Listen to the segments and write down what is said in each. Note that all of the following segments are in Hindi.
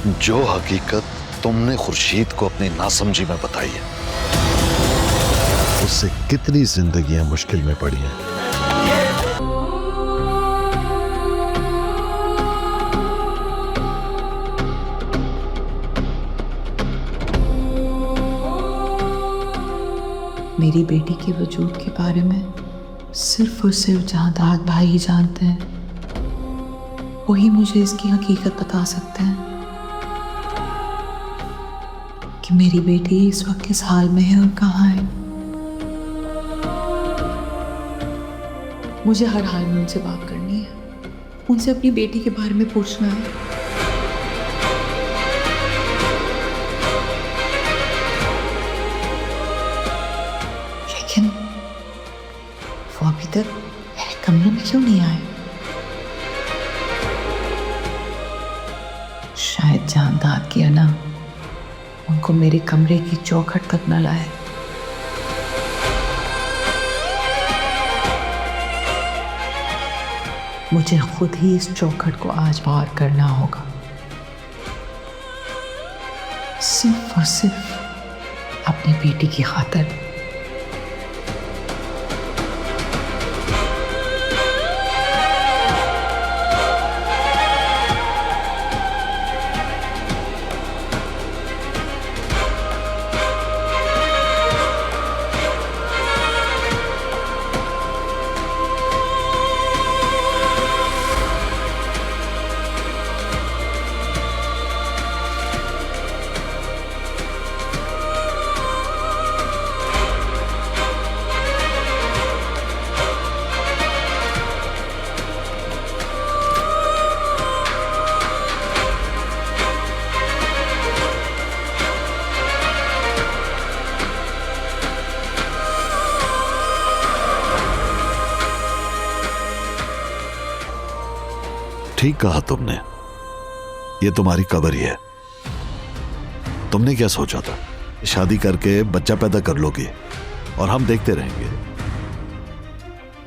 जो हकीकत तुमने खुर्शीद को अपनी नासमझी में बताई है, उससे कितनी जिंदगियां मुश्किल में पड़ी हैं। मेरी बेटी के वजूद के बारे में सिर्फ और सिर्फ जहांदाद भाई ही जानते हैं। वही मुझे इसकी हकीकत बता सकते हैं कि मेरी बेटी इस वक्त किस हाल में है और कहाँ है। मुझे हर हाल में उनसे बात करनी है, उनसे अपनी बेटी के बारे में पूछना है। लेकिन वो अभी तक मेरे कमरे में क्यों नहीं आए? शायद जहांदाद की अना उनको मेरे कमरे की चौखट तक न लाए। मुझे खुद ही इस चौखट को आज पार करना होगा, सिर्फ और सिर्फ अपनी बेटी की खातिर। ठीक कहा तुमने, ये तुम्हारी कबर ही है। तुमने क्या सोचा था? शादी करके बच्चा पैदा कर लोगे और हम देखते रहेंगे।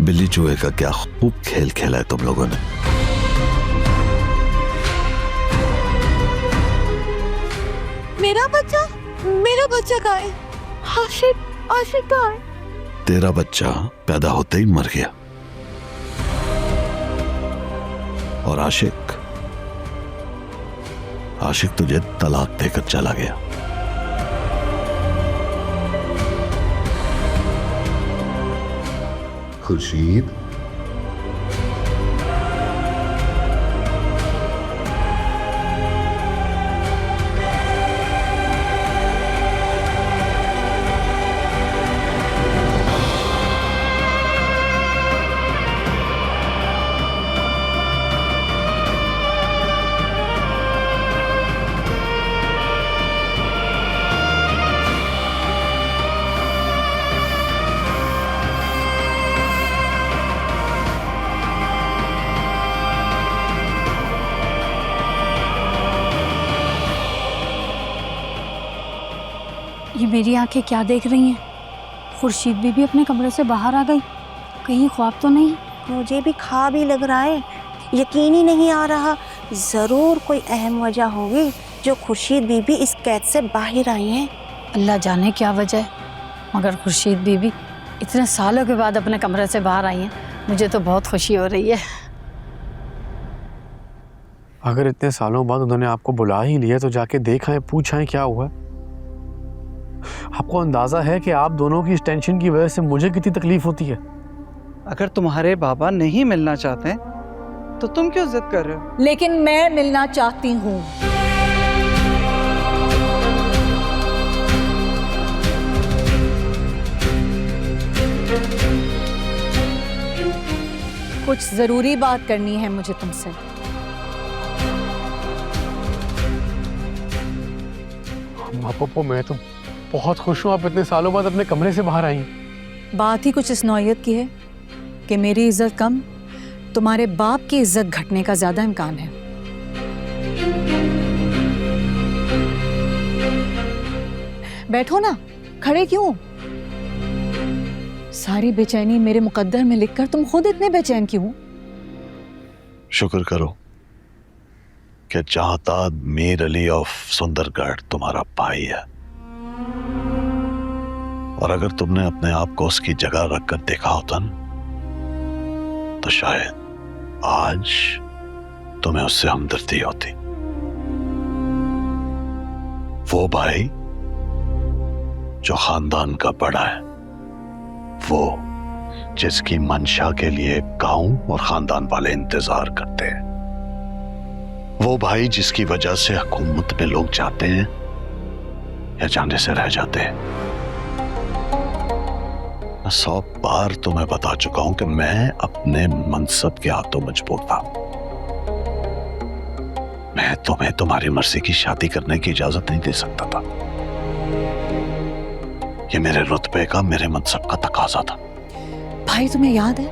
बिल्ली चूहे का क्या खूब खेल खेला है तुम लोगों ने। मेरा बच्चा कहाँ है? आशिक कहाँ है? तेरा बच्चा पैदा होते ही मर गया और आशिक तुझे तलाक देकर चला गया। खुर्शीद, ये मेरी आंखें क्या देख रही हैं? खुर्शीद बीबी अपने कमरे से बाहर आ गई, कहीं ख्वाब तो नहीं? मुझे भी ख्वाब ही लग रहा है, यकीन ही नहीं आ रहा। ज़रूर कोई अहम वजह होगी जो खुर्शीद बीबी इस कैद से बाहर आई हैं। अल्लाह जाने क्या वजह है, मगर खुर्शीद बीबी इतने सालों के बाद अपने कमरे से बाहर आई हैं। मुझे तो बहुत खुशी हो रही है। अगर इतने सालों बाद उन्होंने आपको बुला ही लिया तो जाके देख आए, पूछ आए क्या हुआ। आपको अंदाजा है कि आप दोनों की इस टेंशन की वजह से मुझे कितनी तकलीफ होती है। अगर तुम्हारे बाबा नहीं मिलना चाहते तो तुम क्यों जिद कर रहे हो? लेकिन मैं मिलना चाहती हूँ। कुछ जरूरी बात करनी है मुझे तुमसे। पप्पो, मैं तो बहुत खुश हूँ आप इतने सालों बाद अपने कमरे से बाहर आई। बात ही कुछ इस नौयत की है कि मेरी इज्जत कम, तुम्हारे बाप की इज्जत घटने का ज्यादा इम्कान है। बैठो ना, खड़े क्यों? सारी बेचैनी मेरे मुकद्दर में लिखकर तुम खुद इतने बेचैन क्यों? शुक्र करो कि जहादाद मीर अली ऑफ सुंदरगढ़ तुम्हारा भाई है, और अगर तुमने अपने आप को उसकी जगह रखकर देखा होता न, तो शायद आज तुम्हें उससे हमदर्दी होती। वो भाई जो खानदान का बड़ा है, वो जिसकी मंशा के लिए गांव और खानदान वाले इंतजार करते हैं, वो भाई जिसकी वजह से हुकूमत में लोग जाते हैं या जाने से रह जाते हैं। मैं 100 बार तुम्हें बता चुका हूं कि मैं अपने मनसब के हाथों मजबूर था। मैं तुम्हें तुम्हारी मर्जी की शादी करने की इजाजत नहीं दे सकता था। ये मेरे रुतबे का, मेरे मनसब का तकाजा था। भाई तुम्हें याद है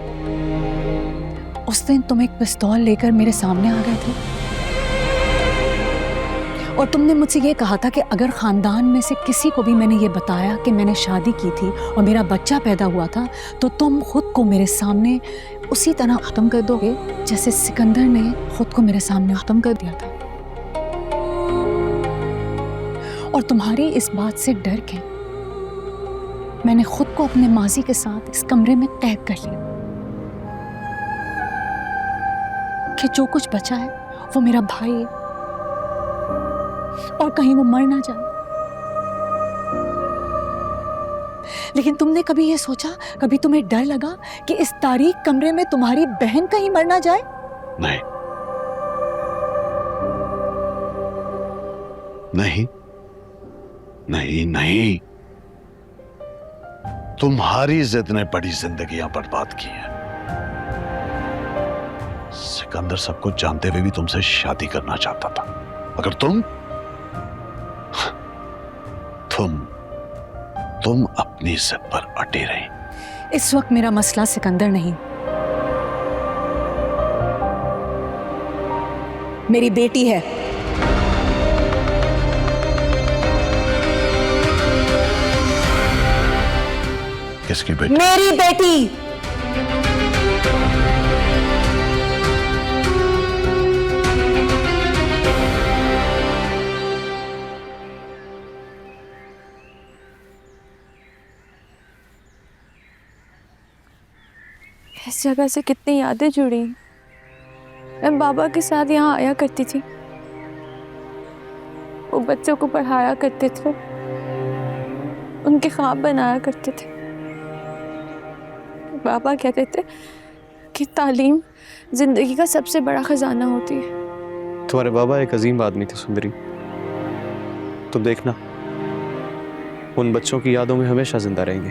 उस दिन तुम एक पिस्तौल लेकर मेरे सामने आ गए थे और तुमने मुझसे ये कहा था कि अगर खानदान में से किसी को भी मैंने ये बताया कि मैंने शादी की थी और मेरा बच्चा पैदा हुआ था, तो तुम खुद को मेरे सामने उसी तरह खत्म कर दोगे जैसे सिकंदर ने खुद को मेरे सामने खत्म कर दिया था। और तुम्हारी इस बात से डर के मैंने खुद को अपने माजी के साथ इस कमरे में कैद कर लिया कि जो कुछ बचा है वो मेरा भाई है और कहीं वो मर ना जाए। लेकिन तुमने कभी ये सोचा, कभी तुम्हें डर लगा कि इस तारीक कमरे में तुम्हारी बहन कहीं मर ना जाए? नहीं, नहीं, नहीं, नहीं। तुम्हारी जिद ने बड़ी जिंदगियां बर्बाद की हैं। सिकंदर सब कुछ जानते हुए भी तुमसे शादी करना चाहता था, मगर तुम अपनी जिद पर अटे रही। इस वक्त मेरा मसला सिकंदर नहीं, मेरी बेटी है। किसकी बेटी? मेरी बेटी। इस जगह से कितनी यादें जुड़ी। मैं बाबा के साथ यहाँ आया करती थी, वो बच्चों को पढ़ाया करते थे, उनके ख्वाब बनाया करते थे। बाबा कहते थे कि तालीम जिंदगी का सबसे बड़ा खजाना होती है। तुम्हारे बाबा एक अजीम आदमी थे सुंदरी। तुम देखना, उन बच्चों की यादों में हमेशा जिंदा रहेंगे।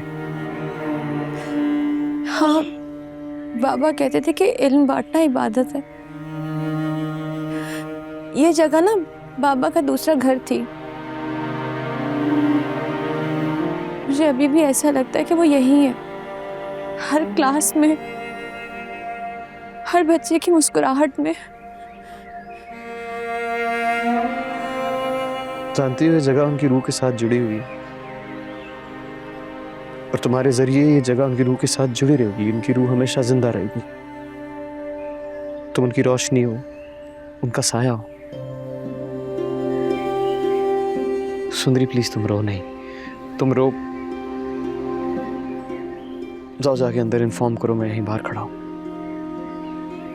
हाँ, बाबा कहते थे कि इल्म बांटना इबादत है। ये जगह ना बाबा का दूसरा घर थी। मुझे अभी भी ऐसा लगता है कि वो यही है। हर क्लास में, हर बच्चे की मुस्कुराहट में। जानती हो, ये जगह उनकी रूह के साथ जुड़ी हुई है और तुम्हारे जरिए ये जगह उनकी रूह के साथ जुड़ी रहेगी। उनकी रूह हमेशा जिंदा रहेगी। तुम उनकी रोशनी हो, उनका साया हो। सुंदरी प्लीज तुम रो नहीं, तुम रो। जाओ जाके अंदर इन्फॉर्म करो, मैं यहीं बाहर खड़ा हूं।